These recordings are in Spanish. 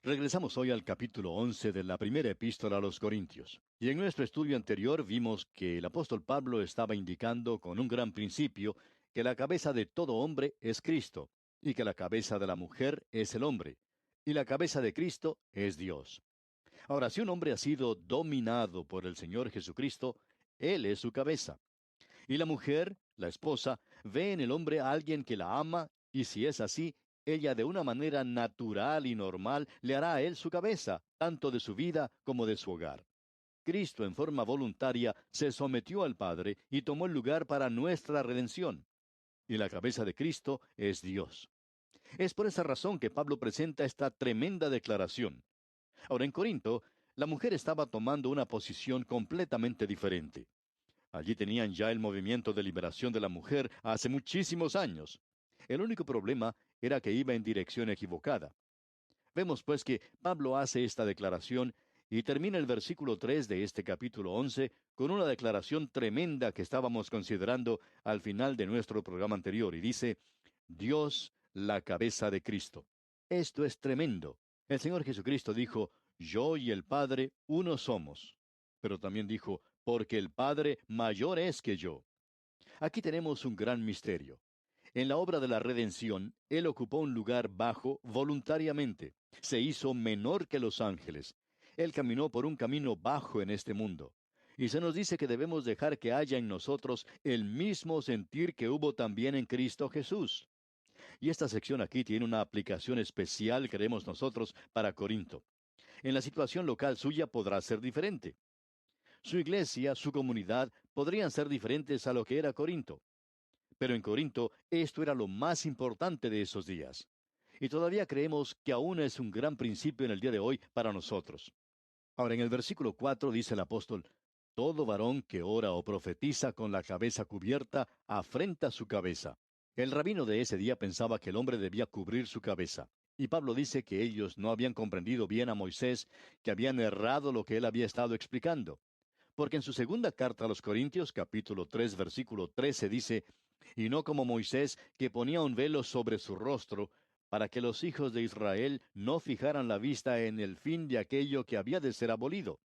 Regresamos hoy al capítulo 11 de la primera epístola a los Corintios. Y en nuestro estudio anterior vimos que el apóstol Pablo estaba indicando con un gran principio que la cabeza de todo hombre es Cristo, y que la cabeza de la mujer es el hombre, y la cabeza de Cristo es Dios. Ahora, si un hombre ha sido dominado por el Señor Jesucristo, Él es su cabeza. Y la mujer, la esposa, ve en el hombre a alguien que la ama, y si es así, ella de una manera natural y normal le hará a él su cabeza, tanto de su vida como de su hogar. Cristo en forma voluntaria se sometió al Padre y tomó el lugar para nuestra redención. Y la cabeza de Cristo es Dios. Es por esa razón que Pablo presenta esta tremenda declaración. Ahora en Corinto, la mujer estaba tomando una posición completamente diferente. Allí tenían ya el movimiento de liberación de la mujer hace muchísimos años. El único problema era que iba en dirección equivocada. Vemos pues que Pablo hace esta declaración y termina el versículo 3 de este capítulo 11 con una declaración tremenda que estábamos considerando al final de nuestro programa anterior y dice, Dios, la cabeza de Cristo. Esto es tremendo. El Señor Jesucristo dijo, yo y el Padre uno somos. Pero también dijo, porque el Padre mayor es que yo. Aquí tenemos un gran misterio. En la obra de la redención, Él ocupó un lugar bajo voluntariamente. Se hizo menor que los ángeles. Él caminó por un camino bajo en este mundo. Y se nos dice que debemos dejar que haya en nosotros el mismo sentir que hubo también en Cristo Jesús. Y esta sección aquí tiene una aplicación especial, creemos nosotros, para Corinto. En la situación local suya podrá ser diferente. Su iglesia, su comunidad, podrían ser diferentes a lo que era Corinto. Pero en Corinto esto era lo más importante de esos días. Y todavía creemos que aún es un gran principio en el día de hoy para nosotros. Ahora, en el versículo 4 dice el apóstol, todo varón que ora o profetiza con la cabeza cubierta afrenta su cabeza. El rabino de ese día pensaba que el hombre debía cubrir su cabeza. Y Pablo dice que ellos no habían comprendido bien a Moisés, que habían errado lo que él había estado explicando. Porque en su segunda carta a los Corintios, capítulo 3, versículo 13, dice, y no como Moisés, que ponía un velo sobre su rostro, para que los hijos de Israel no fijaran la vista en el fin de aquello que había de ser abolido.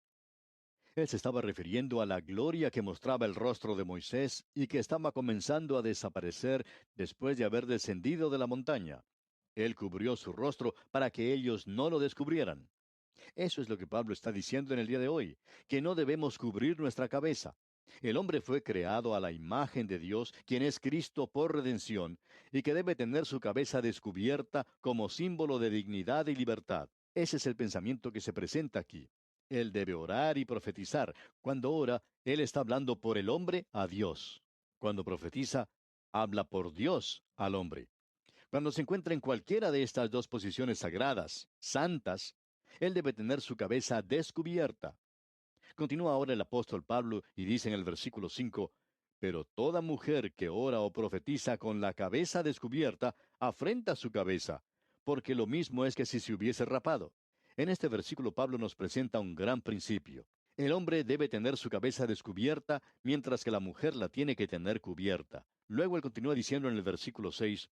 Él se estaba refiriendo a la gloria que mostraba el rostro de Moisés y que estaba comenzando a desaparecer después de haber descendido de la montaña. Él cubrió su rostro para que ellos no lo descubrieran. Eso es lo que Pablo está diciendo en el día de hoy, que no debemos cubrir nuestra cabeza. El hombre fue creado a la imagen de Dios, quien es Cristo por redención, y que debe tener su cabeza descubierta como símbolo de dignidad y libertad. Ese es el pensamiento que se presenta aquí. Él debe orar y profetizar. Cuando ora, él está hablando por el hombre a Dios. Cuando profetiza, habla por Dios al hombre. Cuando se encuentra en cualquiera de estas dos posiciones sagradas, santas, él debe tener su cabeza descubierta. Continúa ahora el apóstol Pablo y dice en el versículo 5, pero toda mujer que ora o profetiza con la cabeza descubierta afrenta su cabeza, porque lo mismo es que si se hubiese rapado. En este versículo Pablo nos presenta un gran principio. El hombre debe tener su cabeza descubierta, mientras que la mujer la tiene que tener cubierta. Luego él continúa diciendo en el versículo 6,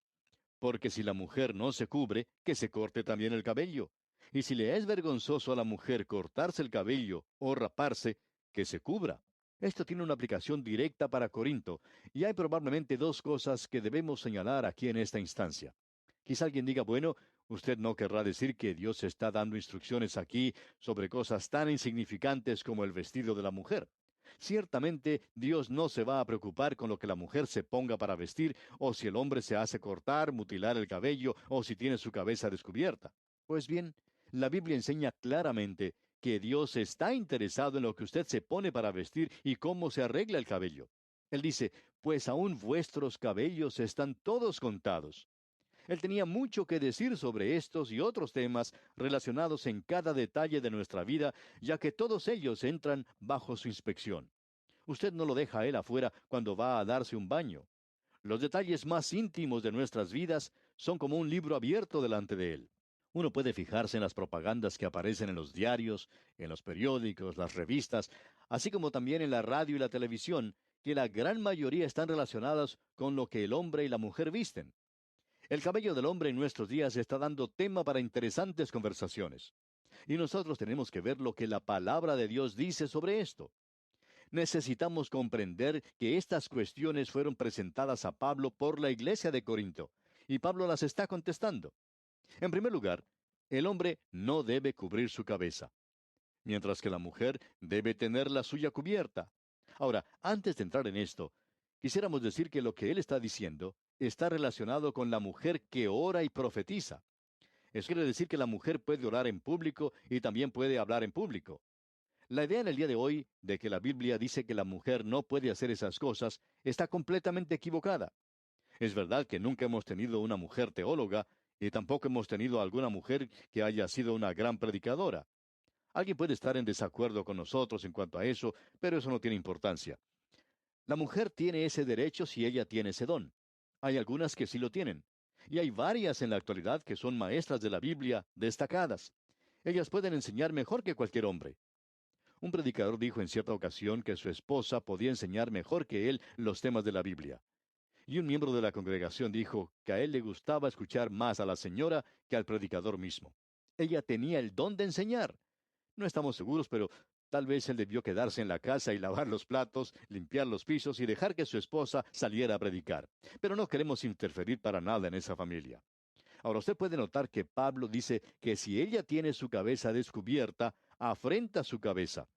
porque si la mujer no se cubre, que se corte también el cabello. Y si le es vergonzoso a la mujer cortarse el cabello o raparse, que se cubra. Esto tiene una aplicación directa para Corinto, y hay probablemente dos cosas que debemos señalar aquí en esta instancia. Quizá alguien diga, bueno, usted no querrá decir que Dios está dando instrucciones aquí sobre cosas tan insignificantes como el vestido de la mujer. Ciertamente Dios no se va a preocupar con lo que la mujer se ponga para vestir, o si el hombre se hace cortar, mutilar el cabello, o si tiene su cabeza descubierta. Pues bien, la Biblia enseña claramente que Dios está interesado en lo que usted se pone para vestir y cómo se arregla el cabello. Él dice, pues aún vuestros cabellos están todos contados. Él tenía mucho que decir sobre estos y otros temas relacionados en cada detalle de nuestra vida, ya que todos ellos entran bajo su inspección. Usted no lo deja a él afuera cuando va a darse un baño. Los detalles más íntimos de nuestras vidas son como un libro abierto delante de él. Uno puede fijarse en las propagandas que aparecen en los diarios, en los periódicos, las revistas, así como también en la radio y la televisión, que la gran mayoría están relacionadas con lo que el hombre y la mujer visten. El cabello del hombre en nuestros días está dando tema para interesantes conversaciones. Y nosotros tenemos que ver lo que la palabra de Dios dice sobre esto. Necesitamos comprender que estas cuestiones fueron presentadas a Pablo por la iglesia de Corinto, y Pablo las está contestando. En primer lugar, el hombre no debe cubrir su cabeza, mientras que la mujer debe tener la suya cubierta. Ahora, antes de entrar en esto, quisiéramos decir que lo que él está diciendo está relacionado con la mujer que ora y profetiza. Eso quiere decir que la mujer puede orar en público y también puede hablar en público. La idea en el día de hoy de que la Biblia dice que la mujer no puede hacer esas cosas está completamente equivocada. Es verdad que nunca hemos tenido una mujer teóloga y tampoco hemos tenido alguna mujer que haya sido una gran predicadora. Alguien puede estar en desacuerdo con nosotros en cuanto a eso, pero eso no tiene importancia. La mujer tiene ese derecho si ella tiene ese don. Hay algunas que sí lo tienen. Y hay varias en la actualidad que son maestras de la Biblia destacadas. Ellas pueden enseñar mejor que cualquier hombre. Un predicador dijo en cierta ocasión que su esposa podía enseñar mejor que él los temas de la Biblia. Y un miembro de la congregación dijo que a él le gustaba escuchar más a la señora que al predicador mismo. Ella tenía el don de enseñar. No estamos seguros, pero tal vez él debió quedarse en la casa y lavar los platos, limpiar los pisos y dejar que su esposa saliera a predicar. Pero no queremos interferir para nada en esa familia. Ahora usted puede notar que Pablo dice que si ella tiene su cabeza descubierta, afrenta su cabeza.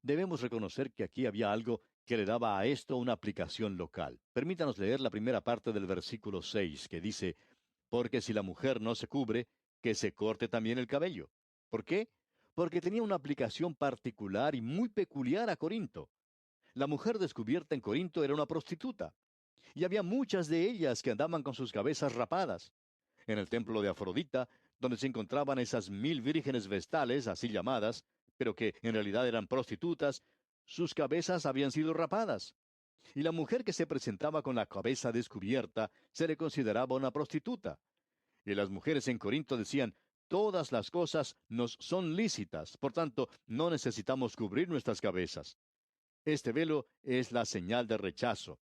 Debemos reconocer que aquí había algo que le daba a esto una aplicación local. Permítanos leer la primera parte del versículo 6, que dice, porque si la mujer no se cubre, que se corte también el cabello. ¿Por qué? Porque tenía una aplicación particular y muy peculiar a Corinto. La mujer descubierta en Corinto era una prostituta, y había muchas de ellas que andaban con sus cabezas rapadas. En el templo de Afrodita, donde se encontraban esas 1000 vírgenes vestales, así llamadas, pero que en realidad eran prostitutas, sus cabezas habían sido rapadas. Y la mujer que se presentaba con la cabeza descubierta se le consideraba una prostituta. Y las mujeres en Corinto decían, todas las cosas nos son lícitas, por tanto, no necesitamos cubrir nuestras cabezas. Este velo es la señal de rechazo.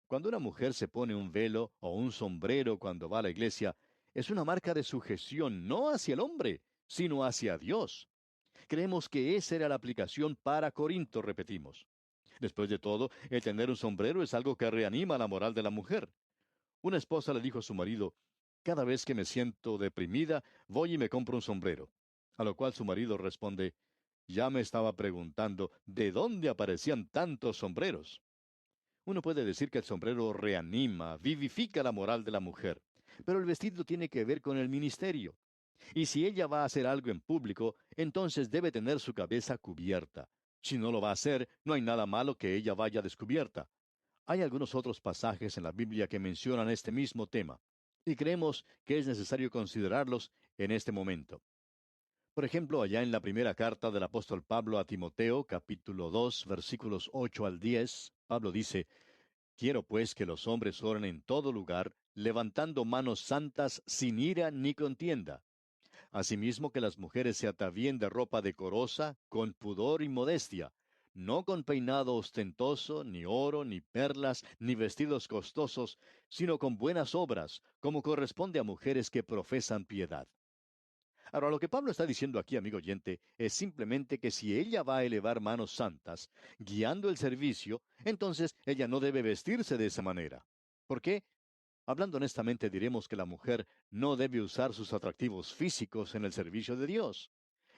Cuando una mujer se pone un velo o un sombrero cuando va a la iglesia, es una marca de sujeción no hacia el hombre, sino hacia Dios. Creemos que esa era la aplicación para Corinto, repetimos. Después de todo, el tener un sombrero es algo que reanima la moral de la mujer. Una esposa le dijo a su marido, cada vez que me siento deprimida, voy y me compro un sombrero. A lo cual su marido responde, ya me estaba preguntando de dónde aparecían tantos sombreros. Uno puede decir que el sombrero reanima, vivifica la moral de la mujer, pero el vestido tiene que ver con el ministerio. Y si ella va a hacer algo en público, entonces debe tener su cabeza cubierta. Si no lo va a hacer, no hay nada malo que ella vaya descubierta. Hay algunos otros pasajes en la Biblia que mencionan este mismo tema, y creemos que es necesario considerarlos en este momento. Por ejemplo, allá en la primera carta del apóstol Pablo a Timoteo, capítulo 2, versículos 8 al 10, Pablo dice, quiero pues que los hombres oren en todo lugar, levantando manos santas sin ira ni contienda. Asimismo que las mujeres se atavíen de ropa decorosa, con pudor y modestia, no con peinado ostentoso, ni oro, ni perlas, ni vestidos costosos, sino con buenas obras, como corresponde a mujeres que profesan piedad. Ahora, lo que Pablo está diciendo aquí, amigo oyente, es simplemente que si ella va a elevar manos santas, guiando el servicio, entonces ella no debe vestirse de esa manera. ¿Por qué? Hablando honestamente, diremos que la mujer no debe usar sus atractivos físicos en el servicio de Dios.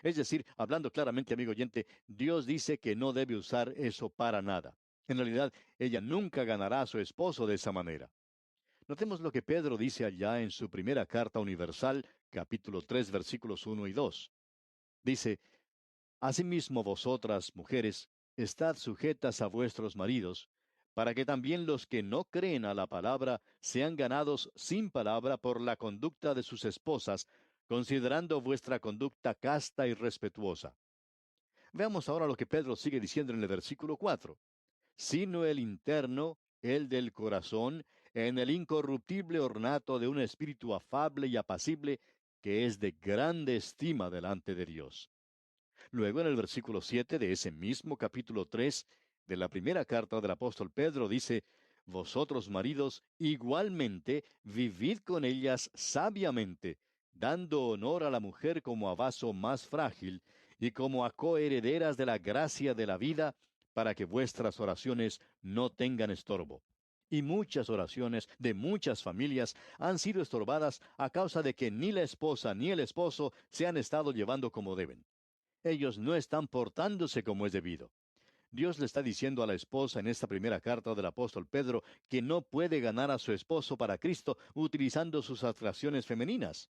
Es decir, hablando claramente, amigo oyente, Dios dice que no debe usar eso para nada. En realidad, ella nunca ganará a su esposo de esa manera. Notemos lo que Pedro dice allá en su primera carta universal, capítulo 3, versículos 1 y 2. Dice, asimismo vosotras, mujeres, estad sujetas a vuestros maridos, para que también los que no creen a la palabra sean ganados sin palabra por la conducta de sus esposas, considerando vuestra conducta casta y respetuosa. Veamos ahora lo que Pedro sigue diciendo en el versículo 4. Sino el interno, el del corazón, en el incorruptible ornato de un espíritu afable y apacible, que es de grande estima delante de Dios. Luego, en el versículo 7 de ese mismo capítulo 3 de la primera carta del apóstol Pedro dice, vosotros maridos igualmente vivid con ellas sabiamente, dando honor a la mujer como a vaso más frágil y como a coherederas de la gracia de la vida, para que vuestras oraciones no tengan estorbo. Y muchas oraciones de muchas familias han sido estorbadas a causa de que ni la esposa ni el esposo se han estado llevando como deben. Ellos no están portándose como es debido. Dios le está diciendo a la esposa en esta primera carta del apóstol Pedro que no puede ganar a su esposo para Cristo utilizando sus atracciones femeninas.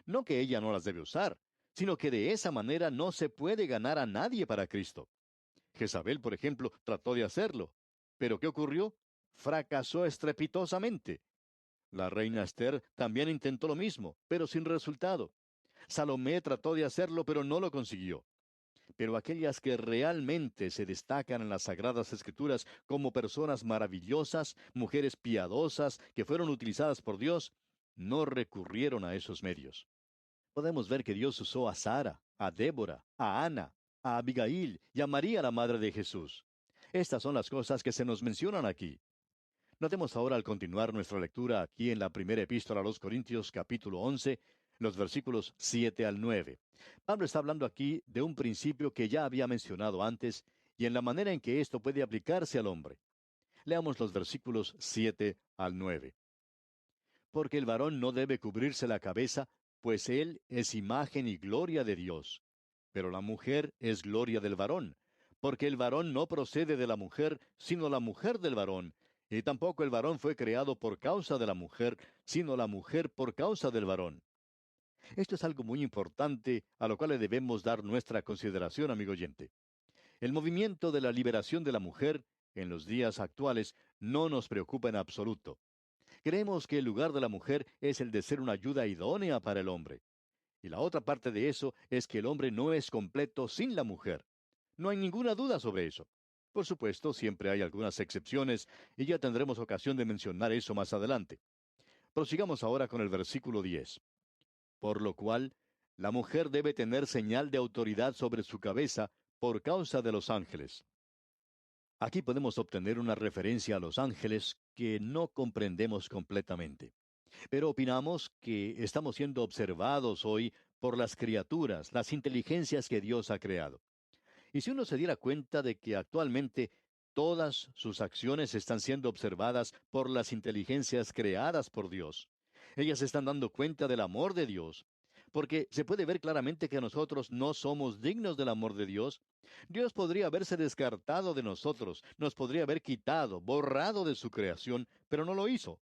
No que ella no las debe usar, sino que de esa manera no se puede ganar a nadie para Cristo. Jezabel, por ejemplo, trató de hacerlo. ¿Pero qué ocurrió? Fracasó estrepitosamente. La reina Esther también intentó lo mismo, pero sin resultado. Salomé trató de hacerlo, pero no lo consiguió. Pero aquellas que realmente se destacan en las Sagradas Escrituras como personas maravillosas, mujeres piadosas, que fueron utilizadas por Dios, no recurrieron a esos medios. Podemos ver que Dios usó a Sara, a Débora, a Ana, a Abigail y a María, la madre de Jesús. Estas son las cosas que se nos mencionan aquí. Notemos ahora al continuar nuestra lectura aquí en la primera epístola a los Corintios, capítulo 11, los versículos 7 al 9. Pablo está hablando aquí de un principio que ya había mencionado antes y en la manera en que esto puede aplicarse al hombre. Leamos los versículos 7 al 9. Porque el varón no debe cubrirse la cabeza, pues él es imagen y gloria de Dios. Pero la mujer es gloria del varón, porque el varón no procede de la mujer, sino la mujer del varón, y tampoco el varón fue creado por causa de la mujer, sino la mujer por causa del varón. Esto es algo muy importante a lo cual le debemos dar nuestra consideración, amigo oyente. El movimiento de la liberación de la mujer, en los días actuales, no nos preocupa en absoluto. Creemos que el lugar de la mujer es el de ser una ayuda idónea para el hombre. Y la otra parte de eso es que el hombre no es completo sin la mujer. No hay ninguna duda sobre eso. Por supuesto, siempre hay algunas excepciones, y ya tendremos ocasión de mencionar eso más adelante. Prosigamos ahora con el versículo 10. Por lo cual, la mujer debe tener señal de autoridad sobre su cabeza por causa de los ángeles. Aquí podemos obtener una referencia a los ángeles que no comprendemos completamente. Pero opinamos que estamos siendo observados hoy por las criaturas, las inteligencias que Dios ha creado. Y si uno se diera cuenta de que actualmente todas sus acciones están siendo observadas por las inteligencias creadas por Dios, ellas están dando cuenta del amor de Dios, porque se puede ver claramente que nosotros no somos dignos del amor de Dios. Dios podría haberse descartado de nosotros, nos podría haber quitado, borrado de su creación, pero no lo hizo.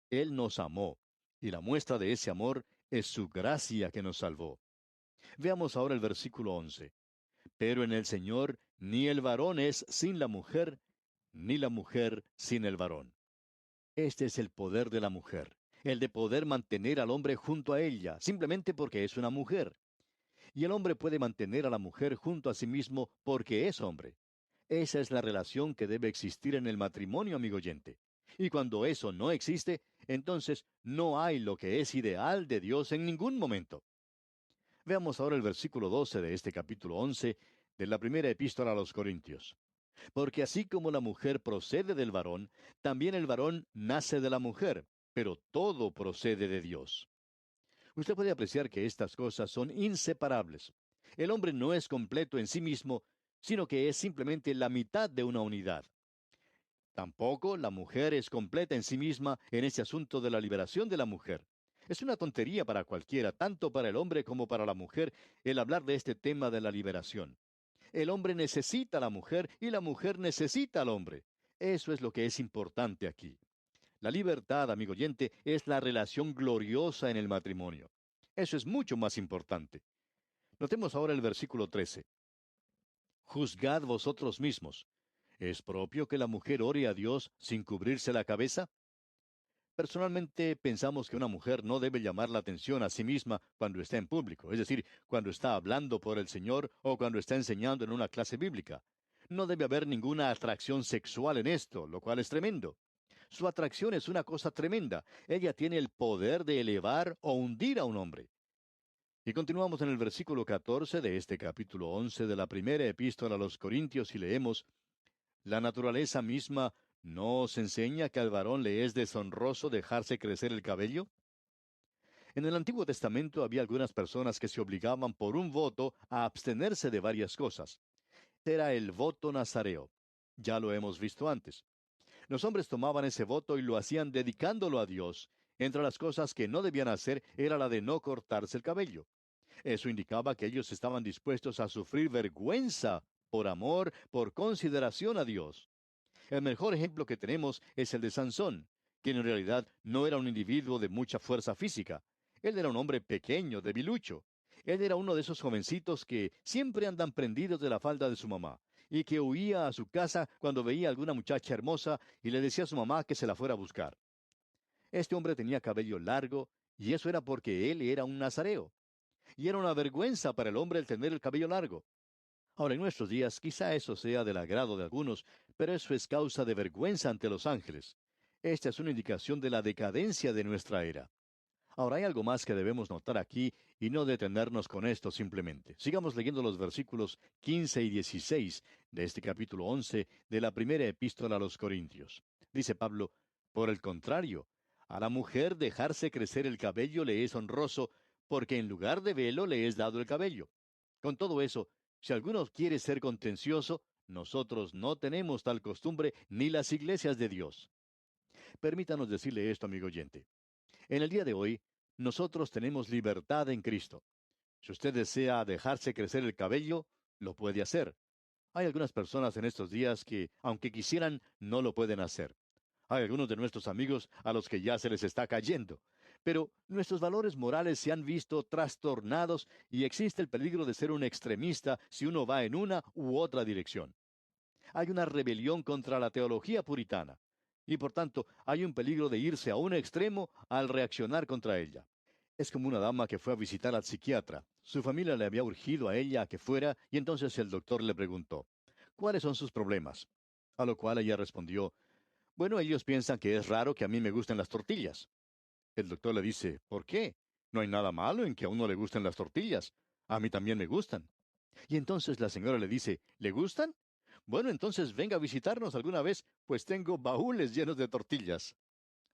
Él nos amó, y la muestra de ese amor es su gracia que nos salvó. Veamos ahora el versículo 11. Pero en el Señor ni el varón es sin la mujer, ni la mujer sin el varón. Este es el poder de la mujer, el de poder mantener al hombre junto a ella, simplemente porque es una mujer. Y el hombre puede mantener a la mujer junto a sí mismo porque es hombre. Esa es la relación que debe existir en el matrimonio, amigo oyente. Y cuando eso no existe, entonces no hay lo que es ideal de Dios en ningún momento. Veamos ahora el versículo 12 de este capítulo 11 de la primera epístola a los Corintios. Porque así como la mujer procede del varón, también el varón nace de la mujer, pero todo procede de Dios. Usted puede apreciar que estas cosas son inseparables. El hombre no es completo en sí mismo, sino que es simplemente la mitad de una unidad. Tampoco la mujer es completa en sí misma en ese asunto de la liberación de la mujer. Es una tontería para cualquiera, tanto para el hombre como para la mujer, el hablar de este tema de la liberación. El hombre necesita a la mujer y la mujer necesita al hombre. Eso es lo que es importante aquí. La libertad, amigo oyente, es la relación gloriosa en el matrimonio. Eso es mucho más importante. Notemos ahora el versículo 13. Juzgad vosotros mismos. ¿Es propio que la mujer ore a Dios sin cubrirse la cabeza? Personalmente pensamos que una mujer no debe llamar la atención a sí misma cuando está en público, es decir, cuando está hablando por el Señor o cuando está enseñando en una clase bíblica. No debe haber ninguna atracción sexual en esto, lo cual es tremendo. Su atracción es una cosa tremenda. Ella tiene el poder de elevar o hundir a un hombre. Y continuamos en el versículo 14 de este capítulo 11 de la primera epístola a los Corintios y leemos: La naturaleza misma ¿no os enseña que al varón le es deshonroso dejarse crecer el cabello? En el Antiguo Testamento había algunas personas que se obligaban por un voto a abstenerse de varias cosas. Era el voto nazareo. Ya lo hemos visto antes. Los hombres tomaban ese voto y lo hacían dedicándolo a Dios. Entre las cosas que no debían hacer era la de no cortarse el cabello. Eso indicaba que ellos estaban dispuestos a sufrir vergüenza por amor, por consideración a Dios. El mejor ejemplo que tenemos es el de Sansón, quien en realidad no era un individuo de mucha fuerza física. Él era un hombre pequeño, debilucho. Él era uno de esos jovencitos que siempre andan prendidos de la falda de su mamá, y que huía a su casa cuando veía a alguna muchacha hermosa y le decía a su mamá que se la fuera a buscar. Este hombre tenía cabello largo, y eso era porque él era un nazareo. Y era una vergüenza para el hombre el tener el cabello largo. Ahora, en nuestros días, quizá eso sea del agrado de algunos, pero eso es causa de vergüenza ante los ángeles. Esta es una indicación de la decadencia de nuestra era. Ahora, hay algo más que debemos notar aquí y no detenernos con esto simplemente. Sigamos leyendo los versículos 15 y 16 de este capítulo 11 de la primera epístola a los Corintios. Dice Pablo, por el contrario, a la mujer dejarse crecer el cabello le es honroso, porque en lugar de velo le es dado el cabello. Con todo eso, si alguno quiere ser contencioso, nosotros no tenemos tal costumbre ni las iglesias de Dios. Permítanos decirle esto, amigo oyente. En el día de hoy, nosotros tenemos libertad en Cristo. Si usted desea dejarse crecer el cabello, lo puede hacer. Hay algunas personas en estos días que, aunque quisieran, no lo pueden hacer. Hay algunos de nuestros amigos a los que ya se les está cayendo. Pero nuestros valores morales se han visto trastornados y existe el peligro de ser un extremista si uno va en una u otra dirección. Hay una rebelión contra la teología puritana. Y por tanto, hay un peligro de irse a un extremo al reaccionar contra ella. Es como una dama que fue a visitar al psiquiatra. Su familia le había urgido a ella a que fuera y entonces el doctor le preguntó, ¿cuáles son sus problemas? A lo cual ella respondió, bueno, ellos piensan que es raro que a mí me gusten las tortillas. El doctor le dice, ¿por qué? No hay nada malo en que a uno le gusten las tortillas. A mí también me gustan. Y entonces la señora le dice, ¿le gustan? Bueno, entonces venga a visitarnos alguna vez, pues tengo baúles llenos de tortillas.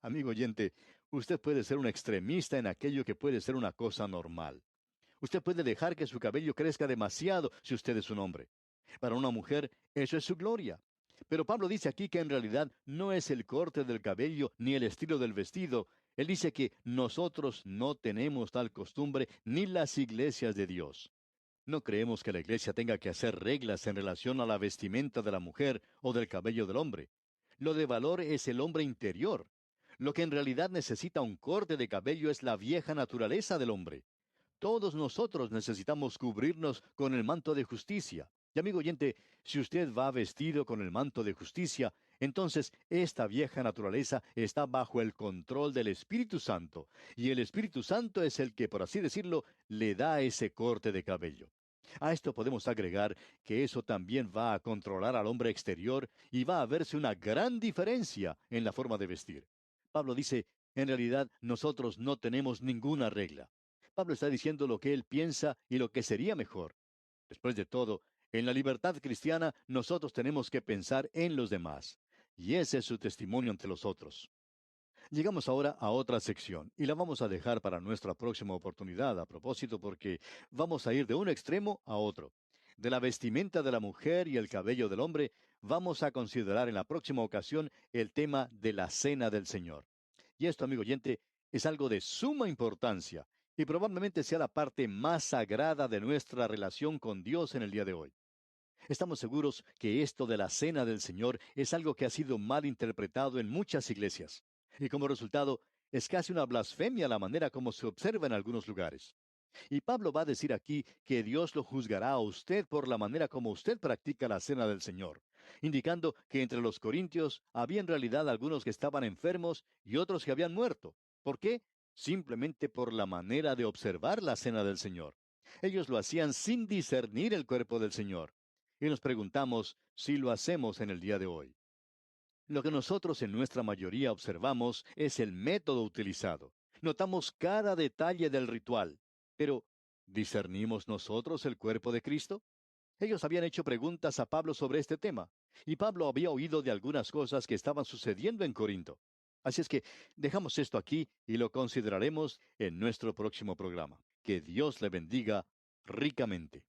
Amigo oyente, usted puede ser un extremista en aquello que puede ser una cosa normal. Usted puede dejar que su cabello crezca demasiado si usted es un hombre. Para una mujer, eso es su gloria. Pero Pablo dice aquí que en realidad no es el corte del cabello ni el estilo del vestido. Él dice que nosotros no tenemos tal costumbre ni las iglesias de Dios. No creemos que la iglesia tenga que hacer reglas en relación a la vestimenta de la mujer o del cabello del hombre. Lo de valor es el hombre interior. Lo que en realidad necesita un corte de cabello es la vieja naturaleza del hombre. Todos nosotros necesitamos cubrirnos con el manto de justicia. Y amigo oyente, si usted va vestido con el manto de justicia, entonces esta vieja naturaleza está bajo el control del Espíritu Santo, y el Espíritu Santo es el que, por así decirlo, le da ese corte de cabello. A esto podemos agregar que eso también va a controlar al hombre exterior y va a verse una gran diferencia en la forma de vestir. Pablo dice, en realidad nosotros no tenemos ninguna regla. Pablo está diciendo lo que él piensa y lo que sería mejor. Después de todo, en la libertad cristiana nosotros tenemos que pensar en los demás. Y ese es su testimonio ante los otros. Llegamos ahora a otra sección y la vamos a dejar para nuestra próxima oportunidad a propósito porque vamos a ir de un extremo a otro. De la vestimenta de la mujer y el cabello del hombre, vamos a considerar en la próxima ocasión el tema de la cena del Señor. Y esto, amigo oyente, es algo de suma importancia y probablemente sea la parte más sagrada de nuestra relación con Dios en el día de hoy. Estamos seguros que esto de la cena del Señor es algo que ha sido mal interpretado en muchas iglesias. Y como resultado, es casi una blasfemia la manera como se observa en algunos lugares. Y Pablo va a decir aquí que Dios lo juzgará a usted por la manera como usted practica la cena del Señor, indicando que entre los corintios había en realidad algunos que estaban enfermos y otros que habían muerto. ¿Por qué? Simplemente por la manera de observar la cena del Señor. Ellos lo hacían sin discernir el cuerpo del Señor. Y nos preguntamos si lo hacemos en el día de hoy. Lo que nosotros en nuestra mayoría observamos es el método utilizado. Notamos cada detalle del ritual. Pero, ¿discernimos nosotros el cuerpo de Cristo? Ellos habían hecho preguntas a Pablo sobre este tema, y Pablo había oído de algunas cosas que estaban sucediendo en Corinto. Así es que dejamos esto aquí y lo consideraremos en nuestro próximo programa. Que Dios le bendiga ricamente.